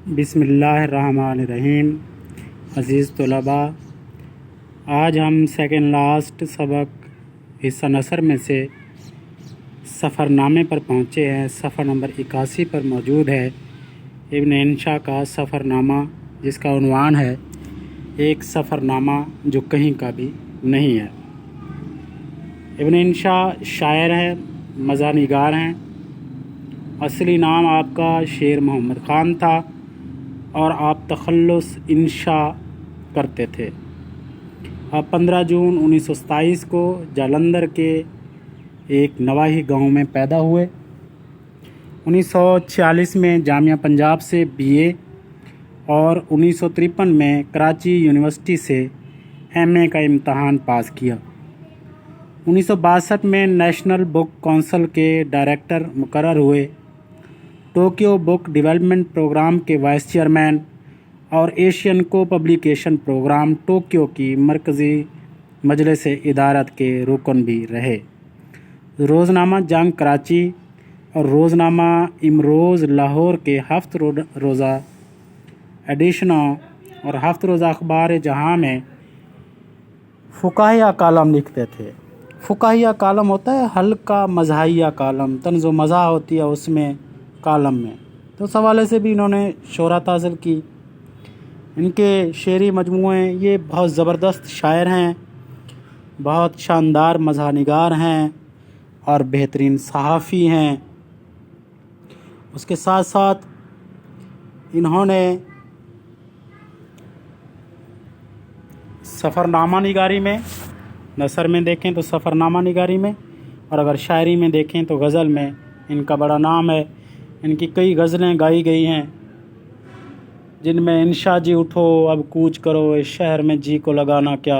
بسم اللہ الرحمن الرحیم۔ عزیز طلباء، آج ہم سیکنڈ لاسٹ سبق حصہ نثر میں سے سفر نامے پر پہنچے ہیں۔ صفحہ نمبر 81 پر موجود ہے ابن انشا کا سفر نامہ، جس کا عنوان ہے ایک سفر نامہ جو کہیں کا بھی نہیں ہے۔ ابن انشا شاعر ہیں، مزاح نگار ہیں۔ اصلی نام آپ کا شیر محمد خان تھا اور آپ تخلص انشا کرتے تھے۔ آپ 15 جون 1927 کو جالندھر کے ایک نواحی گاؤں میں پیدا ہوئے۔ 1946 میں جامعہ پنجاب سے BA اور 1953 میں کراچی یونیورسٹی سے MA کا امتحان پاس کیا۔ 1962 میں نیشنل بک کونسل کے ڈائریکٹر مقرر ہوئے۔ ٹوکیو بک ڈیولپمنٹ پروگرام کے وائس چیئرمین اور ایشین کو پبلیکیشن پروگرام ٹوکیو کی مرکزی مجلس ادارت کے رکن بھی رہے۔ روزنامہ جنگ کراچی اور روزنامہ امروز لاہور کے ہفت روزہ ایڈیشنوں اور ہفت روزہ اخبار جہاں میں فقاہیہ کالم لکھتے تھے۔ فقاہیہ کالم ہوتا ہے ہلکا مزاحیہ کالم، طنز و مزاح ہوتی ہے اس میں کالم میں، تو اس حوالے سے بھی انہوں نے شہرت حاصل کی۔ ان کے شعری مجموعے، یہ بہت زبردست شاعر ہیں، بہت شاندار مزاح نگار ہیں اور بہترین صحافی ہیں۔ اس کے ساتھ ساتھ انہوں نے سفر نامہ نگاری میں، نثر میں دیکھیں تو سفر نامہ نگاری میں، اور اگر شاعری میں دیکھیں تو غزل میں ان کا بڑا نام ہے۔ ان کی کئی غزلیں گائی گئی ہیں جن میں انشا جی اٹھو اب کوچ کرو، اس شہر میں جی کو لگانا کیا،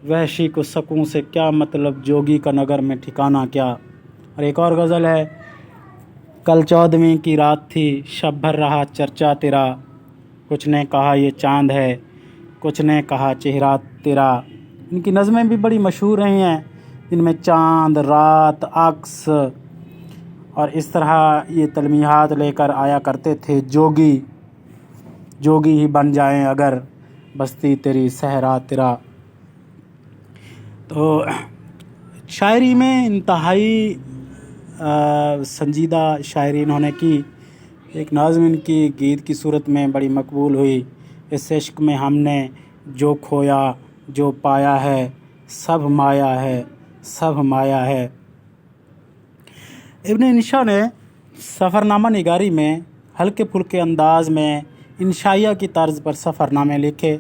وحشی کو سکوں سے کیا مطلب، جوگی کا نگر میں ٹھکانا کیا۔ اور ایک اور غزل ہے، کل 14ویں کی رات تھی، شب بھر رہا چرچا تیرا، کچھ نے کہا یہ چاند ہے، کچھ نے کہا چہرہ تیرا۔ ان کی نظمیں بھی بڑی مشہور رہی ہیں، جن میں چاند، رات، عکس اور اس طرح یہ تلمیحات لے کر آیا کرتے تھے۔ جوگی ہی بن جائیں اگر بستی تیری صحرا تیرا۔ تو شاعری میں انتہائی سنجیدہ شاعری انہوں نے کی۔ ایک نظم ان کی گیت کی صورت میں بڑی مقبول ہوئی، اس عشق میں ہم نے جو کھویا جو پایا ہے، سب مایا ہے، سب مایا ہے۔ ابن انشا نے سفر نامہ نگاری میں ہلکے پھلکے انداز میں انشائیہ کی طرز پر سفر نامے لکھے۔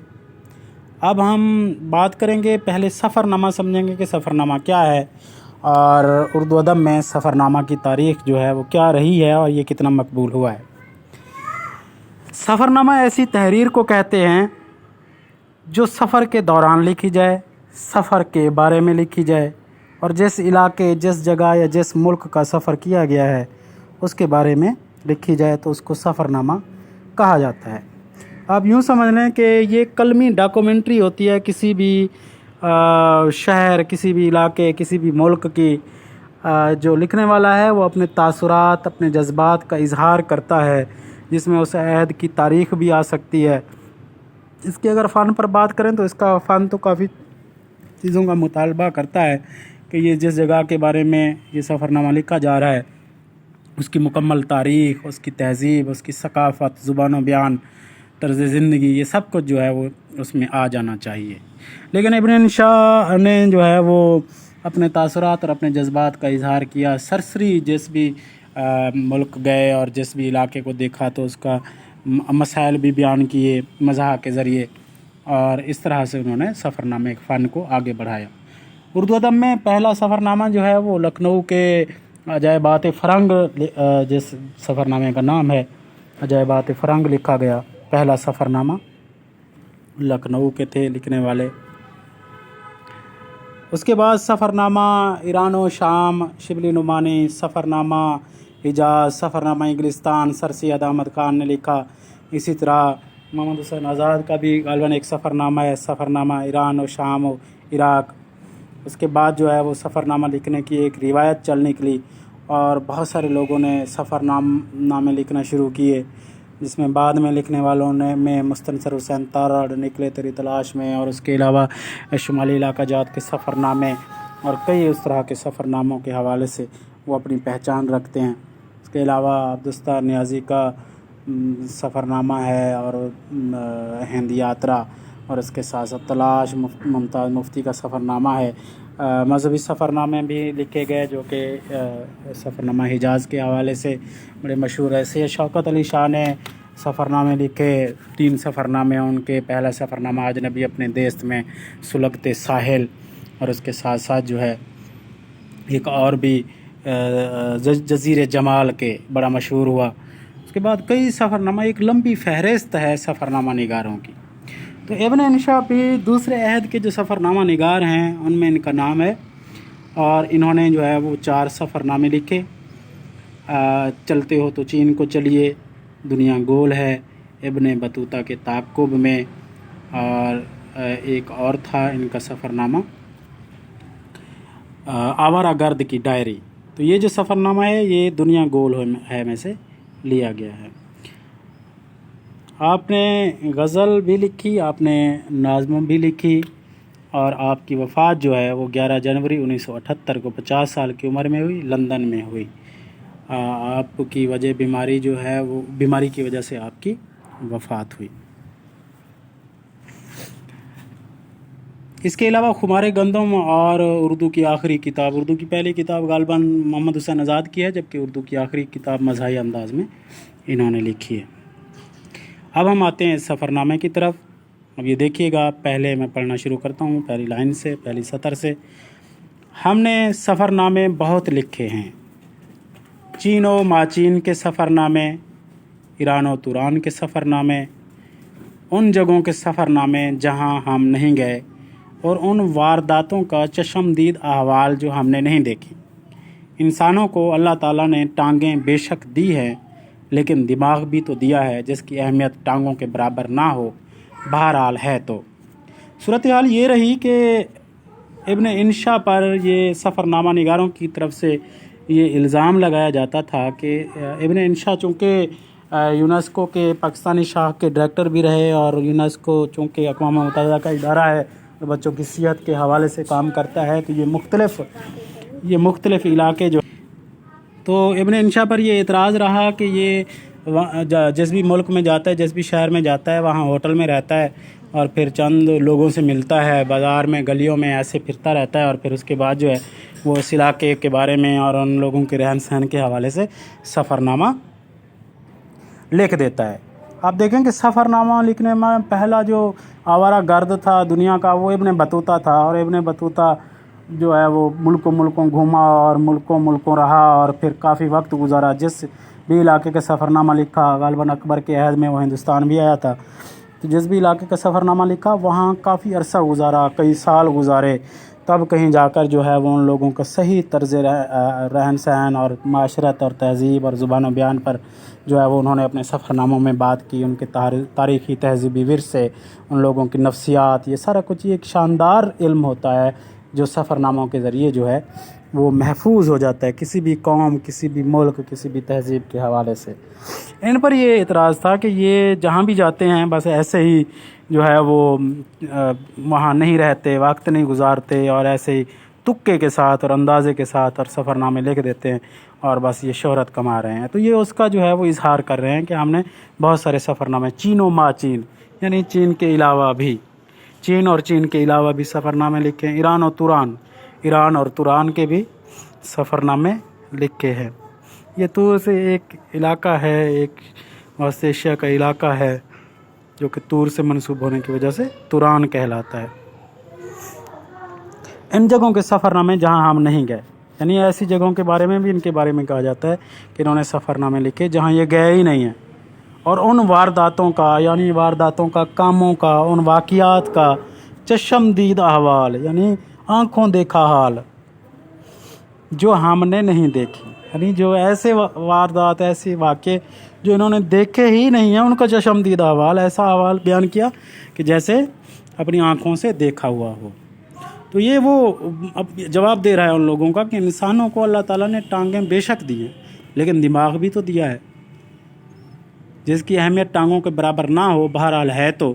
اب ہم بات کریں گے، پہلے سفر نامہ سمجھیں گے کہ سفر نامہ کیا ہے، اور اردو ادب میں سفر نامہ کی تاریخ جو ہے وہ کیا رہی ہے اور یہ کتنا مقبول ہوا ہے۔ سفر نامہ ایسی تحریر کو کہتے ہیں جو سفر کے دوران لکھی جائے، سفر کے بارے میں لکھی جائے، اور جس علاقے، جس جگہ یا جس ملک کا سفر کیا گیا ہے اس کے بارے میں لکھی جائے تو اس کو سفر نامہ کہا جاتا ہے۔ آپ یوں سمجھ لیں کہ یہ کلمی ڈاکومنٹری ہوتی ہے کسی بھی شہر، کسی بھی علاقے، کسی بھی ملک کی۔ جو لکھنے والا ہے وہ اپنے تاثرات، اپنے جذبات کا اظہار کرتا ہے، جس میں اس عہد کی تاریخ بھی آ سکتی ہے۔ اس کے اگر فن پر بات کریں تو اس کا فن تو کافی چیزوں کا مطالبہ کرتا ہے کہ یہ جس جگہ کے بارے میں یہ سفر نامہ لکھا جا رہا ہے اس کی مکمل تاریخ، اس کی تہذیب، اس کی ثقافت، زبان و بیان، طرز زندگی، یہ سب کچھ جو ہے وہ اس میں آ جانا چاہیے۔ لیکن ابن انشا نے جو ہے وہ اپنے تاثرات اور اپنے جذبات کا اظہار کیا۔ سرسری جس بھی ملک گئے اور جس بھی علاقے کو دیکھا تو اس کا مسائل بھی بیان کیے مزاح کے ذریعے، اور اس طرح سے انہوں نے سفر نامے کے فن کو آگے بڑھایا۔ اردو ادب میں پہلا سفر نامہ جو ہے وہ لکھنؤ کے عجائبات فرنگ، جس سفر نامے کا نام ہے عجائبات فرنگ، لکھا گیا پہلا سفر نامہ لکھنؤ کے تھے لکھنے والے۔ اس کے بعد سفر نامہ ایران و شام، شبلی نعمانی، سفر نامہ حجاز، سفر نامہ انگلستان سر سید احمد خان نے لکھا۔ اسی طرح محمد حسین آزاد کا بھی غالباً ایک سفر نامہ ہے، سفر نامہ ایران و شام و عراق۔ اس کے بعد جو ہے وہ سفر نامہ لکھنے کی ایک روایت چل نکلی اور بہت سارے لوگوں نے سفر نامے لکھنا شروع کیے۔ جس میں بعد میں لکھنے والوں نے میں مستنصر حسین تارڑ، نکلے تیری تلاش میں، اور اس کے علاوہ شمالی علاقہ جات کے سفر نامے اور کئی اس طرح کے سفر ناموں کے حوالے سے وہ اپنی پہچان رکھتے ہیں۔ اس کے علاوہ عبدالستار نیازی کا سفر نامہ ہے، اور ہند یاترا، اور اس کے ساتھ ساتھ تلاش ممتاز مفتی کا سفر نامہ ہے۔ مذہبی سفر نامے بھی لکھے گئے جو کہ سفر نامہ حجاز کے حوالے سے بڑے مشہور ہے۔ سید شوکت علی شاہ نے سفر نامے لکھے، 3 سفر نامے ان کے۔ پہلا سفر نامہ اجنبی اپنے دیس میں سلگتے ساحل، اور اس کے ساتھ ساتھ جو ہے ایک اور بھی جزیرے جمال کے بڑا مشہور ہوا۔ اس کے بعد کئی سفر نامہ، ایک لمبی فہرست ہے سفر نامہ نگاروں کی۔ تو ابن انشا بھی دوسرے عہد کے جو سفر نامہ نگار ہیں ان میں ان کا نام ہے، اور انہوں نے جو ہے وہ 4 سفر نامے لکھے۔ چلتے ہو تو چین کو چلیے، دنیا گول ہے، ابن بطوطہ کے تعاقب میں، اور ایک اور تھا ان کا سفر نامہ آوارہ گرد کی ڈائری۔ تو یہ جو سفر نامہ ہے یہ دنیا گول ہے میں سے لیا گیا ہے۔ آپ نے غزل بھی لکھی، آپ نے نظم بھی لکھی، اور آپ کی وفات جو ہے وہ 11 جنوری 1978 کو 50 سال کی عمر میں ہوئی، لندن میں ہوئی۔ آپ کی وجہ بیماری جو ہے وہ بیماری کی وجہ سے آپ کی وفات ہوئی۔ اس کے علاوہ خمار گندم اور اردو کی آخری کتاب، اردو کی پہلی کتاب غالباً محمد حسین آزاد کی ہے، جبکہ اردو کی آخری کتاب مزاحیہ انداز میں انہوں نے لکھی ہے۔ اب ہم آتے ہیں اس سفر نامے کی طرف۔ اب یہ دیکھیے گا، پہلے میں پڑھنا شروع کرتا ہوں پہلی لائن سے، پہلی سطر سے۔ ہم نے سفر نامے بہت لکھے ہیں، چین و ماچین کے سفر نامے، ایران و توران کے سفر نامے، ان جگہوں کے سفر نامے جہاں ہم نہیں گئے، اور ان وارداتوں کا چشمدید احوال جو ہم نے نہیں دیکھی۔ انسانوں کو اللہ تعالیٰ نے ٹانگیں بے شک دی ہیں، لیکن دماغ بھی تو دیا ہے جس کی اہمیت ٹانگوں کے برابر نہ ہو۔ بہرحال ہے تو صورتحال یہ رہی کہ ابن انشا پر یہ سفر نامہ نگاروں کی طرف سے یہ الزام لگایا جاتا تھا کہ ابن انشا چونکہ یونیسکو کے پاکستانی شاخ کے ڈائریکٹر بھی رہے، اور یونیسکو چونکہ اقوام متحدہ کا ادارہ ہے، بچوں کی صحت کے حوالے سے کام کرتا ہے، تو یہ مختلف علاقے جو، تو ابن انشا پر یہ اعتراض رہا کہ یہ جس بھی ملک میں جاتا ہے، جس بھی شہر میں جاتا ہے، وہاں ہوٹل میں رہتا ہے، اور پھر چند لوگوں سے ملتا ہے، بازار میں گلیوں میں ایسے پھرتا رہتا ہے، اور پھر اس کے بعد جو ہے وہ اس علاقے کے بارے میں اور ان لوگوں کے رہن سہن کے حوالے سے سفر نامہ لکھ دیتا ہے۔ آپ دیکھیں کہ سفر نامہ لکھنے میں پہلا جو آوارہ گرد تھا دنیا کا وہ ابن بطوطہ تھا، اور ابن بطوطہ جو ہے وہ ملکوں گھوما اور ملکوں رہا، اور پھر کافی وقت گزارا۔ جس بھی علاقے کا سفر نامہ لکھا، غالباً اکبر کے عہد میں وہ ہندوستان بھی آیا تھا، تو جس بھی علاقے کا سفر نامہ لکھا وہاں کافی عرصہ گزارا، کئی سال گزارے، تب کہیں جا کر جو ہے وہ ان لوگوں کا صحیح طرز رہن سہن اور معاشرت اور تہذیب اور زبان و بیان پر جو ہے وہ انہوں نے اپنے سفر ناموں میں بات کی، ان کے تاریخی تہذیبی ورثے، ان لوگوں کی نفسیات، یہ سارا کچھ ایک شاندار علم ہوتا ہے جو سفر ناموں کے ذریعے جو ہے وہ محفوظ ہو جاتا ہے کسی بھی قوم، کسی بھی ملک، کسی بھی تہذیب کے حوالے سے۔ ان پر یہ اعتراض تھا کہ یہ جہاں بھی جاتے ہیں بس ایسے ہی جو ہے وہ وہاں نہیں رہتے، وقت نہیں گزارتے، اور ایسے ہی تکے کے ساتھ اور اندازے کے ساتھ اور سفر نامے لکھ دیتے ہیں، اور بس یہ شہرت کما رہے ہیں۔ تو یہ اس کا جو ہے وہ اظہار کر رہے ہیں کہ ہم نے بہت سارے سفر نامے، چین و ماچین، یعنی چین کے علاوہ بھی، چین اور چین کے علاوہ بھی سفر نامے لکھے ہیں، ایران اور توران کے بھی سفر نامے لکھے ہیں۔ یہ طور سے ایک علاقہ ہے، ایک وسط ایشیا کا علاقہ ہے جو کہ طور سے منسوب ہونے کی وجہ سے توران کہلاتا ہے۔ ان جگہوں کے سفر نامے جہاں ہم نہیں گئے، یعنی ایسی جگہوں کے بارے میں بھی ان کے بارے میں کہا جاتا ہے کہ انہوں نے سفر نامے لکھے جہاں یہ گئے ہی نہیں ہیں، اور ان وارداتوں کا، یعنی وارداتوں کا، کاموں کا، ان واقعات کا چشمدید احوال، یعنی آنکھوں دیکھا حال جو ہم نے نہیں دیکھی، یعنی جو ایسے واردات، ایسے واقعے جو انہوں نے دیکھے ہی نہیں ہیں، ان کا چشمدید احوال، ایسا احوال بیان کیا کہ جیسے اپنی آنکھوں سے دیکھا ہوا ہو۔ تو یہ وہ اب جواب دے رہا ہے ان لوگوں کا کہ انسانوں کو اللہ تعالیٰ نے ٹانگیں بے شک دی ہیں، لیکن دماغ بھی تو دیا ہے۔ جس کی اہمیت ٹانگوں کے برابر نہ ہو، بہرحال ہے تو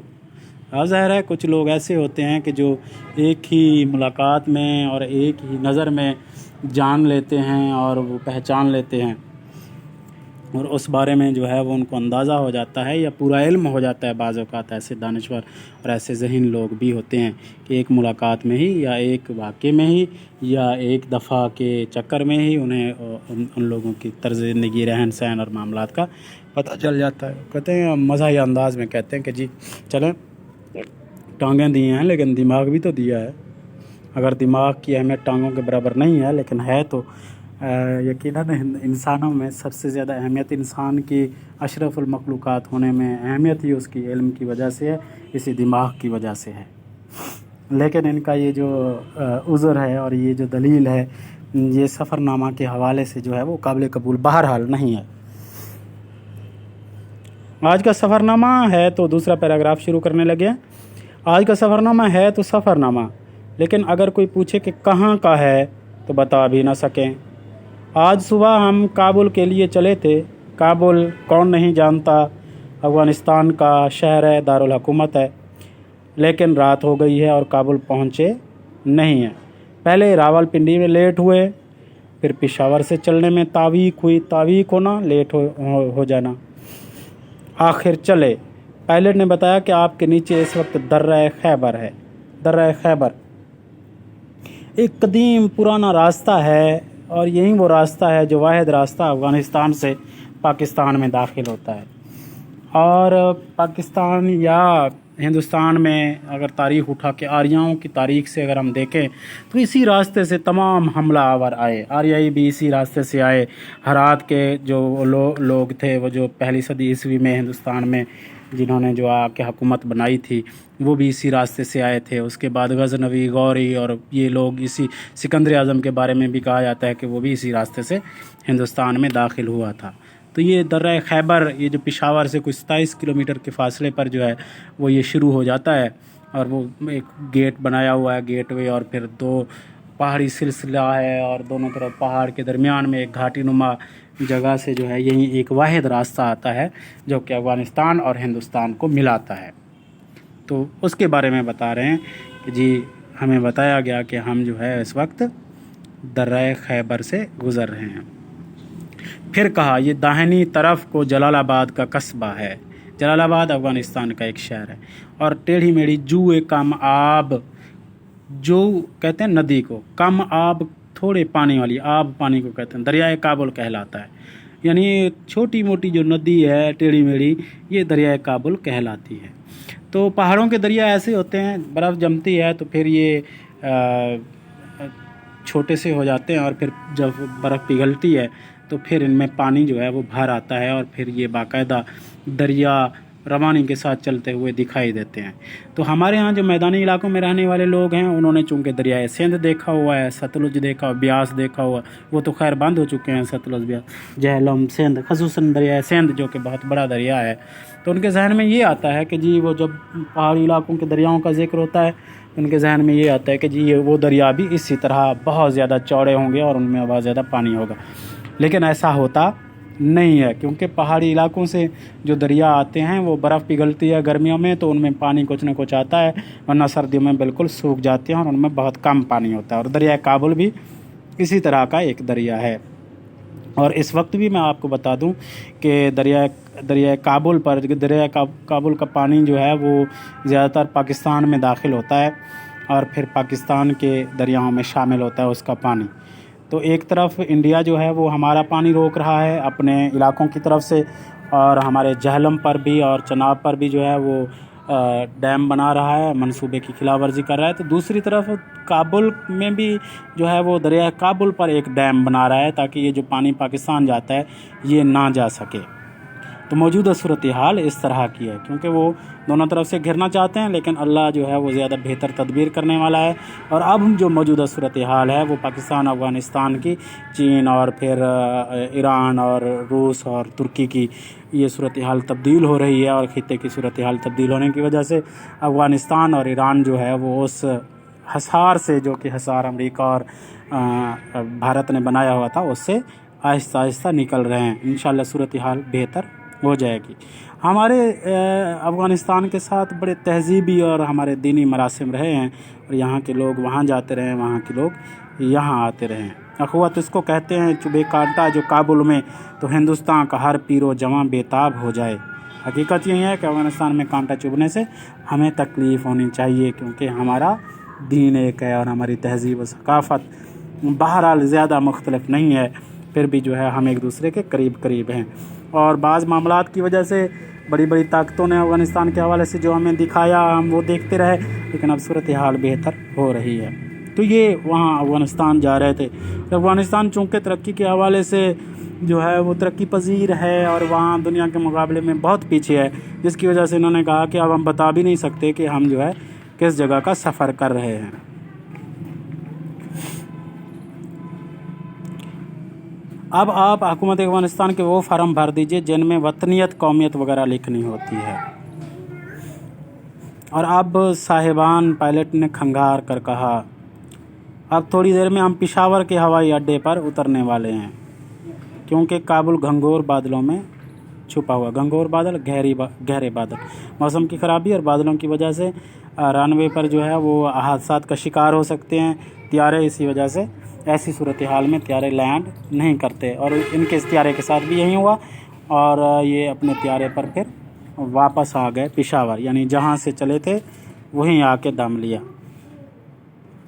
ظاہر ہے کچھ لوگ ایسے ہوتے ہیں کہ جو ایک ہی ملاقات میں اور ایک ہی نظر میں جان لیتے ہیں اور وہ پہچان لیتے ہیں، اور اس بارے میں جو ہے وہ ان کو اندازہ ہو جاتا ہے یا پورا علم ہو جاتا ہے۔ بعض اوقات ایسے دانشور اور ایسے ذہین لوگ بھی ہوتے ہیں کہ ایک ملاقات میں ہی یا ایک واقعے میں ہی یا ایک دفعہ کے چکر میں ہی انہیں ان لوگوں کی طرز زندگی، رہن سہن اور معاملات کا پتہ چل جاتا ہے۔ کہتے ہیں مزاحیہ انداز میں کہتے ہیں کہ جی چلیں ٹانگیں دی ہیں لیکن دماغ بھی تو دیا ہے۔ اگر دماغ کی اہمیت ٹانگوں کے برابر نہیں ہے لیکن ہے تو یقیناً انسانوں میں سب سے زیادہ اہمیت انسان کی اشرف المخلوقات ہونے میں اہمیت ہی اس کی علم کی وجہ سے ہے، اسی دماغ کی وجہ سے ہے۔ لیکن ان کا یہ جو عذر ہے اور یہ جو دلیل ہے یہ سفر نامہ کے حوالے سے جو ہے وہ قابل قبول بہرحال نہیں ہے۔ آج کا سفر نامہ ہے تو دوسرا پیراگراف شروع کرنے لگے ہیں۔ آج کا سفر نامہ ہے تو سفر نامہ، لیکن اگر کوئی پوچھے کہ کہاں کا ہے تو بتا بھی نہ سکیں۔ آج صبح ہم کابل کے لیے چلے تھے۔ کابل کون نہیں جانتا، افغانستان کا شہر ہے، دارالحکومت ہے، لیکن رات ہو گئی ہے اور کابل پہنچے نہیں ہیں۔ پہلے راول پنڈی میں لیٹ ہوئے، پھر پشاور سے چلنے میں تاویق ہوئی، تاویق ہونا لیٹ ہو جانا، آخر چلے۔ پائلٹ نے بتایا کہ آپ کے نیچے اس وقت درہ خیبر ہے۔ درہ خیبر ایک قدیم پرانا راستہ ہے اور یہی وہ راستہ ہے جو واحد راستہ افغانستان سے پاکستان میں داخل ہوتا ہے۔ اور پاکستان یا ہندوستان میں اگر تاریخ اٹھا کے آریاؤں کی تاریخ سے اگر ہم دیکھیں تو اسی راستے سے تمام حملہ آور آئے، آریائی بھی اسی راستے سے آئے۔ ہرات کے جو لوگ تھے وہ جو پہلی صدی عیسوی میں ہندوستان میں جنہوں نے جو آ کے حکومت بنائی تھی وہ بھی اسی راستے سے آئے تھے۔ اس کے بعد غزنوی، غوری اور یہ لوگ اسی سکندر اعظم کے بارے میں بھی کہا جاتا ہے کہ وہ بھی اسی راستے سے ہندوستان میں داخل ہوا تھا۔ تو یہ درہ خیبر یہ جو پشاور سے کچھ 27 کلومیٹر کے فاصلے پر جو ہے وہ یہ شروع ہو جاتا ہے، اور وہ ایک گیٹ بنایا ہوا ہے، گیٹ وے، اور پھر دو پہاڑی سلسلہ ہے اور دونوں طرف پہاڑ کے درمیان میں ایک گھاٹی نما جگہ سے جو ہے یہی ایک واحد راستہ آتا ہے جو کہ افغانستان اور ہندوستان کو ملاتا ہے۔ تو اس کے بارے میں بتا رہے ہیں کہ جی ہمیں بتایا گیا کہ ہم جو ہے اس وقت درہ خیبر سے گزر رہے ہیں۔ پھر کہا یہ داہنی طرف کو جلال آباد کا قصبہ ہے۔ جلال آباد افغانستان کا ایک شہر ہے، اور ٹیڑھی میڑھی جو کم آب، جو کہتے ہیں ندی کو، کم آب تھوڑے پانی والی، آب پانی کو کہتے ہیں، دریائے کابل کہلاتا ہے۔ یعنی چھوٹی موٹی جو ندی ہے ٹیڑھی میڑھی یہ دریائے کابل کہلاتی ہے۔ تو پہاڑوں کے دریا ایسے ہوتے ہیں، برف جمتی ہے تو پھر یہ چھوٹے سے ہو جاتے ہیں، اور پھر جب برف پگھلتی ہے تو پھر ان میں پانی جو ہے وہ باہر آتا ہے اور پھر یہ باقاعدہ دریا روانی کے ساتھ چلتے ہوئے دکھائی دیتے ہیں۔ تو ہمارے ہاں جو میدانی علاقوں میں رہنے والے لوگ ہیں انہوں نے چونکہ دریائے سندھ دیکھا ہوا ہے، ستلج دیکھا ہوا، بیاس دیکھا ہوا، وہ تو خیر بند ہو چکے ہیں، ستلج، بیاس، جہلم، سندھ، خصوصاً دریائے سندھ جو کہ بہت بڑا دریا ہے۔ تو ان کے ذہن میں یہ آتا ہے کہ جی وہ جب پہاڑی علاقوں کے دریاؤں کا ذکر ہوتا ہے ان کے ذہن میں یہ آتا ہے کہ جی یہ وہ دریا بھی اسی طرح بہت زیادہ چوڑے ہوں گے اور ان میں بہت زیادہ پانی ہوگا، لیکن ایسا ہوتا نہیں ہے، کیونکہ پہاڑی علاقوں سے جو دریا آتے ہیں وہ برف پگھلتی ہے گرمیوں میں تو ان میں پانی کچھ نہ کچھ آتا ہے، ورنہ سردیوں میں بالکل سوکھ جاتے ہیں اور ان میں بہت کم پانی ہوتا ہے۔ اور دریائے کابل بھی اسی طرح کا ایک دریا ہے۔ اور اس وقت بھی میں آپ کو بتا دوں کہ دریائے کابل پر، دریائے کابل کا پانی جو ہے وہ زیادہ تر پاکستان میں داخل ہوتا ہے اور پھر پاکستان کے دریاؤں میں شامل ہوتا ہے اس کا پانی۔ تو ایک طرف انڈیا جو ہے وہ ہمارا پانی روک رہا ہے اپنے علاقوں کی طرف سے، اور ہمارے جہلم پر بھی اور چناب پر بھی جو ہے وہ ڈیم بنا رہا ہے، منصوبے کی خلاف ورزی کر رہا ہے۔ تو دوسری طرف کابل میں بھی جو ہے وہ دریائے کابل پر ایک ڈیم بنا رہا ہے تاکہ یہ جو پانی پاکستان جاتا ہے یہ نہ جا سکے۔ تو موجودہ صورتحال اس طرح کی ہے، کیونکہ وہ دونوں طرف سے گھرنا چاہتے ہیں لیکن اللہ جو ہے وہ زیادہ بہتر تدبیر کرنے والا ہے۔ اور اب جو موجودہ صورتحال ہے وہ پاکستان، افغانستان کی، چین اور پھر ایران اور روس اور ترکی کی یہ صورتحال تبدیل ہو رہی ہے، اور خطے کی صورتحال تبدیل ہونے کی وجہ سے افغانستان اور ایران جو ہے وہ اس حصار سے، جو کہ حصار امریکہ اور بھارت نے بنایا ہوا تھا، اس سے آہستہ آہستہ نکل رہے ہیں۔ انشاءاللہ صورتحال بہتر ہو جائے گی۔ ہمارے افغانستان کے ساتھ بڑے تہذیبی اور ہمارے دینی مراسم رہے ہیں، اور یہاں کے لوگ وہاں جاتے رہے ہیں، وہاں کے لوگ یہاں آتے رہے ہیں۔ اخوت اس کو کہتے ہیں چبھے کانٹا جو کابل میں، تو ہندوستان کا ہر پیر و جواں بےتاب ہو جائے۔ حقیقت یہی ہے کہ افغانستان میں کانٹا چبھنے سے ہمیں تکلیف ہونی چاہیے، کیونکہ ہمارا دین ایک ہے اور ہماری تہذیب و ثقافت بہرحال زیادہ مختلف نہیں ہے، پھر بھی جو ہے ہم ایک دوسرے کے قریب ہیں۔ اور بعض معاملات کی وجہ سے بڑی بڑی طاقتوں نے افغانستان کے حوالے سے جو ہمیں دکھایا ہم وہ دیکھتے رہے، لیکن اب صورتحال بہتر ہو رہی ہے۔ تو یہ وہاں افغانستان جا رہے تھے۔ افغانستان چونکہ ترقی کے حوالے سے جو ہے وہ ترقی پذیر ہے اور وہاں دنیا کے مقابلے میں بہت پیچھے ہے، جس کی وجہ سے انہوں نے کہا کہ اب ہم بتا بھی نہیں سکتے کہ ہم جو ہے کس جگہ کا سفر کر رہے ہیں۔ اب آپ حکومت افغانستان کے وہ فارم بھر دیجئے جن میں وطنیت، قومیت وغیرہ لکھنی ہوتی ہے۔ اور اب صاحبان پائلٹ نے کھنگار کر کہا، اب تھوڑی دیر میں ہم پشاور کے ہوائی اڈے پر اترنے والے ہیں، کیونکہ کابل گھنگور بادلوں میں چھپا ہوا۔ گھنگور بادل گہرے بادل، موسم کی خرابی اور بادلوں کی وجہ سے رن وے پر جو ہے وہ حادثات کا شکار ہو سکتے ہیں طیارے، اسی وجہ سے ایسی صورتحال میں طیارے لینڈ نہیں کرتے، اور ان کے اس طیارے کے ساتھ بھی یہی ہوا، اور یہ اپنے طیارے پر پھر واپس آ گئے پشاور، یعنی جہاں سے چلے تھے وہیں آ کے دم لیا۔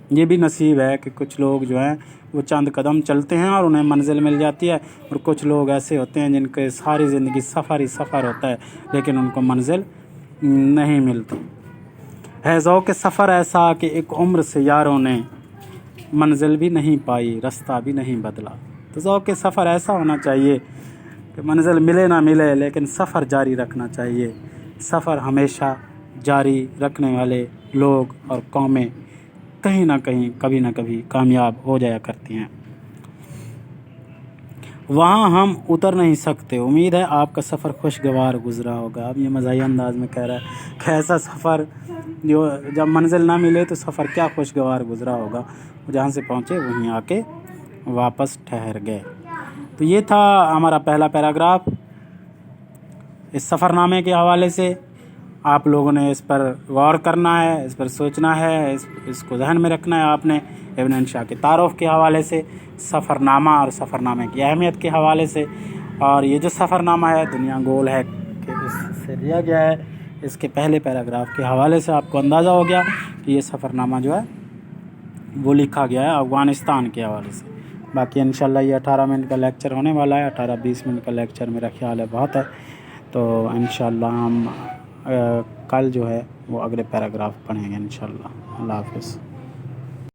یہ بھی نصیب ہے کہ کچھ لوگ جو ہیں وہ چند قدم چلتے ہیں اور انہیں منزل مل جاتی ہے، اور کچھ لوگ ایسے ہوتے ہیں جن کے ساری زندگی سفر ہی سفر ہوتا ہے، لیکن ان کو منزل نہیں ملتی۔ ہے ذوق سفر ایسا کہ ایک عمر سے یاروں نے منزل بھی نہیں پائی، رستہ بھی نہیں بدلا۔ تو ذوق سفر ایسا ہونا چاہیے کہ منزل ملے نہ ملے لیکن سفر جاری رکھنا چاہیے۔ سفر ہمیشہ جاری رکھنے والے لوگ اور قومیں کہیں نہ کہیں کبھی نہ کبھی کامیاب ہو جایا کرتی ہیں۔ وہاں ہم اتر نہیں سکتے، امید ہے آپ کا سفر خوشگوار گزرا ہوگا۔ اب یہ مزاحیہ انداز میں کہہ رہا ہے کہ ایسا سفر جو جب منزل نہ ملے تو سفر کیا خوشگوار گزرا ہوگا، جہاں سے پہنچے وہیں آ کے واپس ٹھہر گئے۔ تو یہ تھا ہمارا پہلا پیراگراف اس سفر نامے کے حوالے سے۔ آپ لوگوں نے اس پر غور کرنا ہے، اس پر سوچنا ہے، اس کو ذہن میں رکھنا ہے آپ نے، ابن انشاء کے تعارف کے حوالے سے، سفر نامہ اور سفر نامے کی اہمیت کے حوالے سے۔ اور یہ جو سفر نامہ ہے دنیا گول ہے کہ اس سے لیا گیا ہے، اس کے پہلے پیراگراف کے حوالے سے آپ کو اندازہ ہو گیا کہ یہ سفر نامہ جو ہے وہ لکھا گیا ہے افغانستان کے حوالے سے۔ باقی انشاءاللہ یہ 18 منٹ کا لیکچر ہونے والا ہے، 18-20 منٹ کا لیکچر میرا خیال ہے بہت ہے، تو انشاءاللہ ہم کل جو ہے وہ اگلے پیراگراف پڑھیں گے انشاءاللہ۔ اللہ حافظ۔